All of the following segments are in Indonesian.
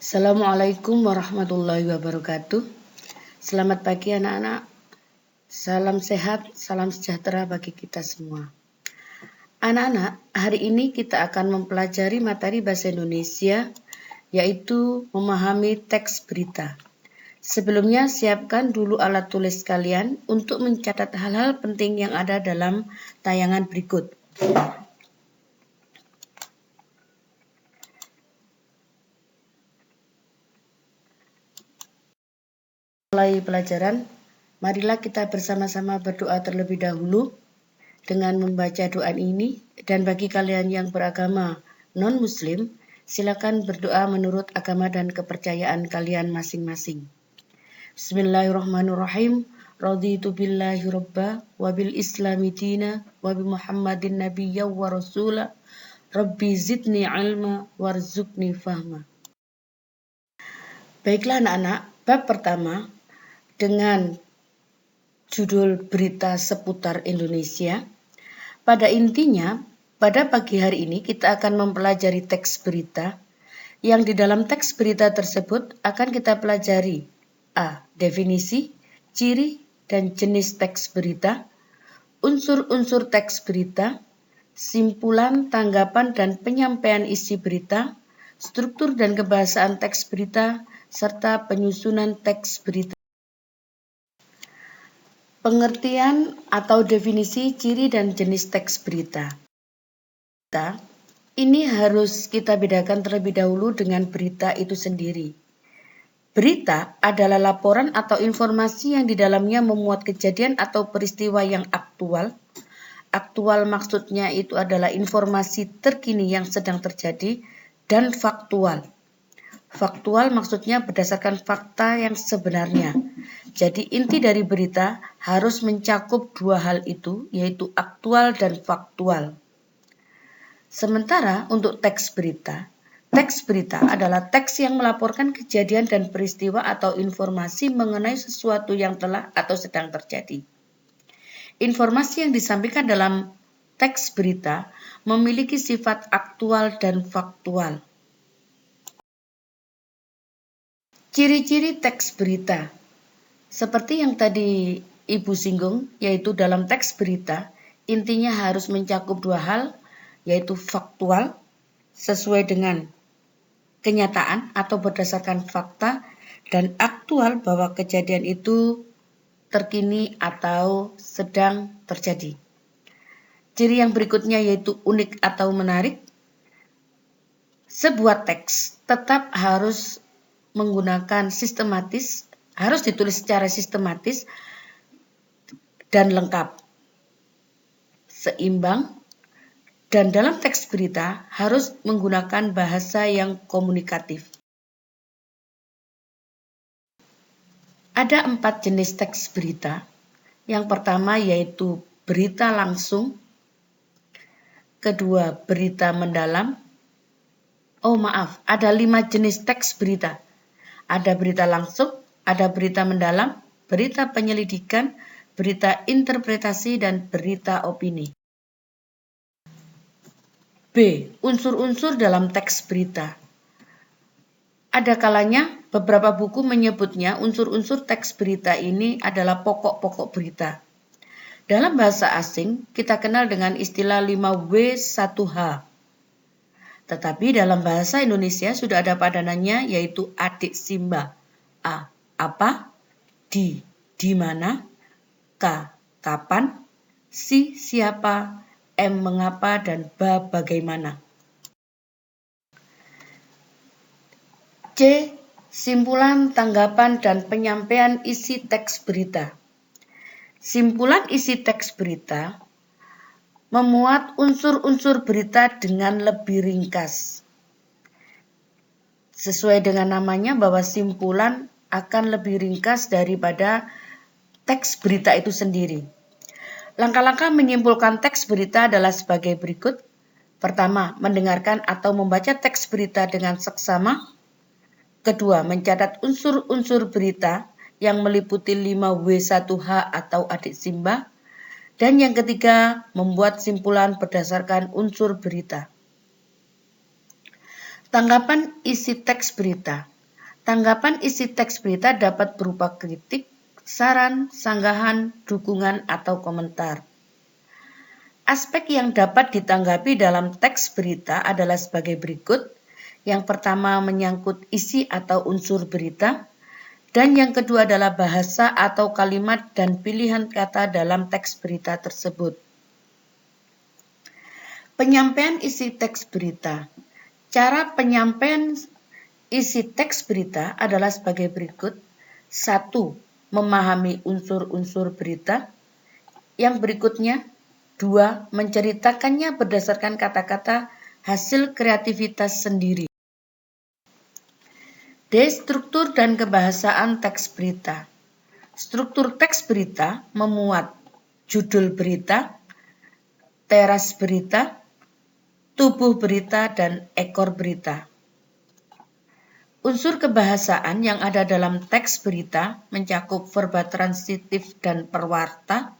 Assalamualaikum warahmatullahi wabarakatuh. Selamat pagi anak-anak. Salam sehat, salam sejahtera bagi kita semua. Anak-anak, hari ini kita akan mempelajari materi bahasa Indonesia, yaitu memahami teks berita. Sebelumnya, siapkan dulu alat tulis kalian untuk mencatat hal-hal penting yang ada dalam tayangan berikut. Mulai pelajaran, marilah kita bersama-sama berdoa terlebih dahulu dengan membaca doa ini. Dan bagi kalian yang beragama non-muslim, silakan berdoa menurut agama dan kepercayaan kalian masing-masing. Bismillahirrahmanirrahim. Raditu billahi robba wa bil islami dina wa bi muhammadin nabiyya wa rasula rabbi zidni ilma warzuqni fahma. Baiklah anak-anak, bab pertama dengan judul berita seputar Indonesia. Pada intinya, pada pagi hari ini kita akan mempelajari teks berita yang di dalam teks berita tersebut akan kita pelajari A. Definisi, ciri, dan jenis teks berita, unsur-unsur teks berita, simpulan, tanggapan, dan penyampaian isi berita, struktur dan kebahasaan teks berita, serta penyusunan teks berita. Pengertian atau definisi ciri dan jenis teks berita. Ini harus kita bedakan terlebih dahulu dengan berita itu sendiri. Berita adalah laporan atau informasi yang di dalamnya memuat kejadian atau peristiwa yang aktual. Aktual maksudnya itu adalah informasi terkini yang sedang terjadi, dan faktual. Faktual maksudnya berdasarkan fakta yang sebenarnya. Jadi inti dari berita harus mencakup dua hal itu, yaitu aktual dan faktual. Sementara untuk teks berita adalah teks yang melaporkan kejadian dan peristiwa atau informasi mengenai sesuatu yang telah atau sedang terjadi. Informasi yang disampaikan dalam teks berita memiliki sifat aktual dan faktual. Ciri-ciri teks berita. Seperti yang tadi Ibu singgung, yaitu dalam teks berita, intinya harus mencakup dua hal, yaitu faktual, sesuai dengan kenyataan atau berdasarkan fakta, dan aktual bahwa kejadian itu terkini atau sedang terjadi. Ciri yang berikutnya yaitu unik atau menarik. Sebuah teks tetap harus menggunakan sistematis, harus ditulis secara sistematis dan lengkap, seimbang, dan dalam teks berita harus menggunakan bahasa yang komunikatif. Ada 4 jenis teks berita. Yang pertama yaitu berita langsung, kedua berita mendalam. Ada 5 jenis teks berita. Ada berita langsung, ada berita mendalam, berita penyelidikan, berita interpretasi, dan berita opini. B. Unsur-unsur dalam teks berita. Ada kalanya beberapa buku menyebutnya unsur-unsur teks berita ini adalah pokok-pokok berita. Dalam bahasa asing, kita kenal dengan istilah 5W1H. Tetapi dalam bahasa Indonesia sudah ada padanannya, yaitu adik Simba. A. Apa? Di mana? K. Kapan? Si. Siapa? M. Mengapa? Dan B. Bagaimana? C. Simpulan, tanggapan, dan penyampaian isi teks berita. Simpulan isi teks berita memuat unsur-unsur berita dengan lebih ringkas. Sesuai dengan namanya bahwa simpulan akan lebih ringkas daripada teks berita itu sendiri. Langkah-langkah menyimpulkan teks berita adalah sebagai berikut. Pertama, mendengarkan atau membaca teks berita dengan seksama. Kedua, mencatat unsur-unsur berita yang meliputi 5W1H atau adik Simba. Dan yang ketiga, membuat simpulan berdasarkan unsur berita. Tanggapan isi teks berita. Tanggapan isi teks berita dapat berupa kritik, saran, sanggahan, dukungan, atau komentar. Aspek yang dapat ditanggapi dalam teks berita adalah sebagai berikut. Yang pertama menyangkut isi atau unsur berita, dan yang kedua adalah bahasa atau kalimat dan pilihan kata dalam teks berita tersebut. Penyampaian isi teks berita. Cara penyampaian isi teks berita adalah sebagai berikut. 1. Memahami unsur-unsur berita. Yang berikutnya, 2. Menceritakannya berdasarkan kata-kata hasil kreativitas sendiri. D. Struktur dan kebahasaan teks berita. Struktur teks berita memuat judul berita, teras berita, tubuh berita, dan ekor berita. Unsur kebahasaan yang ada dalam teks berita mencakup verba transitif dan perwarta,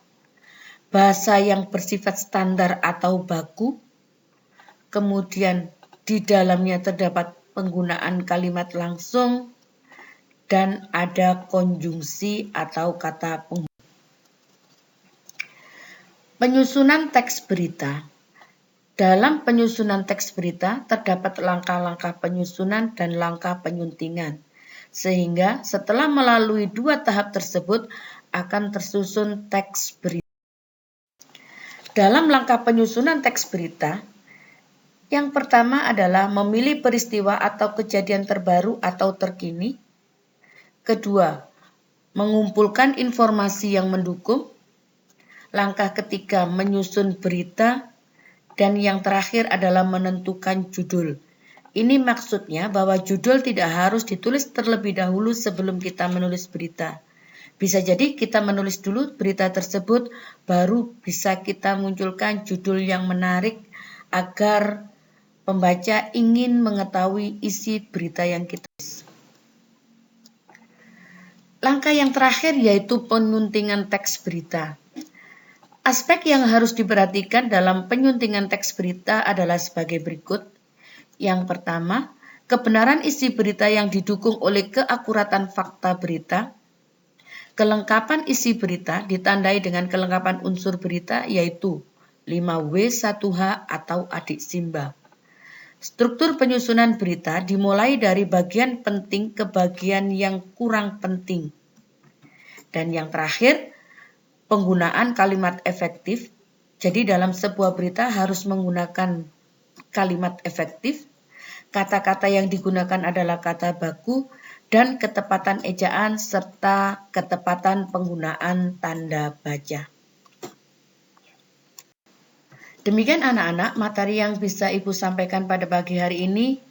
bahasa yang bersifat standar atau baku, kemudian di dalamnya terdapat penggunaan kalimat langsung, dan ada konjungsi atau kata penghubung. Penyusunan teks berita. Dalam penyusunan teks berita terdapat langkah-langkah penyusunan dan langkah penyuntingan, sehingga setelah melalui 2 tahap tersebut akan tersusun teks berita. Dalam langkah penyusunan teks berita, yang pertama adalah memilih peristiwa atau kejadian terbaru atau terkini. Kedua, mengumpulkan informasi yang mendukung. Langkah ketiga, menyusun berita. Dan yang terakhir adalah menentukan judul. Ini maksudnya bahwa judul tidak harus ditulis terlebih dahulu sebelum kita menulis berita. Bisa jadi kita menulis dulu berita tersebut, baru bisa kita munculkan judul yang menarik agar pembaca ingin mengetahui isi berita yang kita tulis. Langkah yang terakhir yaitu penyuntingan teks berita. Aspek yang harus diperhatikan dalam penyuntingan teks berita adalah sebagai berikut. Yang pertama, kebenaran isi berita yang didukung oleh keakuratan fakta berita. Kelengkapan isi berita ditandai dengan kelengkapan unsur berita yaitu 5W1H atau adik Simba. Struktur penyusunan berita dimulai dari bagian penting ke bagian yang kurang penting. Dan yang terakhir, penggunaan kalimat efektif. Jadi dalam sebuah berita harus menggunakan kalimat efektif. Kata-kata yang digunakan adalah kata baku dan ketepatan ejaan serta ketepatan penggunaan tanda baca. Demikian anak-anak materi yang bisa Ibu sampaikan pada pagi hari ini.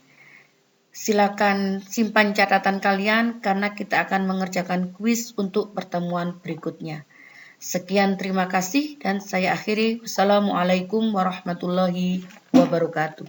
Silakan simpan catatan kalian karena kita akan mengerjakan kuis untuk pertemuan berikutnya. Sekian, terima kasih dan saya akhiri. Wassalamualaikum warahmatullahi wabarakatuh.